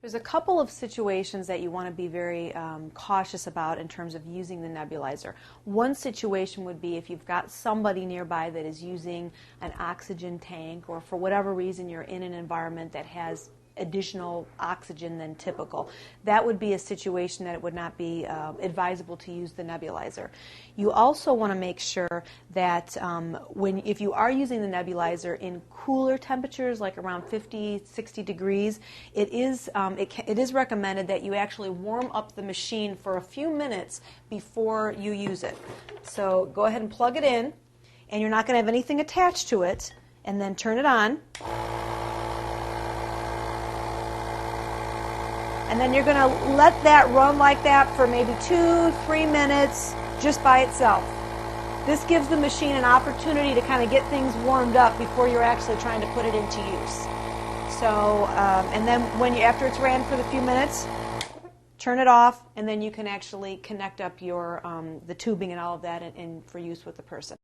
There's a couple of situations that you want to be very cautious about in terms of using the nebulizer. One situation would be if you've got somebody nearby that is using an oxygen tank, or for whatever reason you're in an environment that has additional oxygen than typical. That would be a situation that it would not be advisable to use the nebulizer. You also want to make sure that if you are using the nebulizer in cooler temperatures, like around 50, 60 degrees, it is recommended that you actually warm up the machine for a few minutes before you use it. So go ahead and plug it in, and you're not going to have anything attached to it, and then turn it on. And then you're going to let that run like that for maybe 2-3 minutes just by itself. This gives the machine an opportunity to kind of get things warmed up before you're actually trying to put it into use. So, and then after it's ran for the few minutes, turn it off, and then you can actually connect up your the tubing and all of that for use with the person.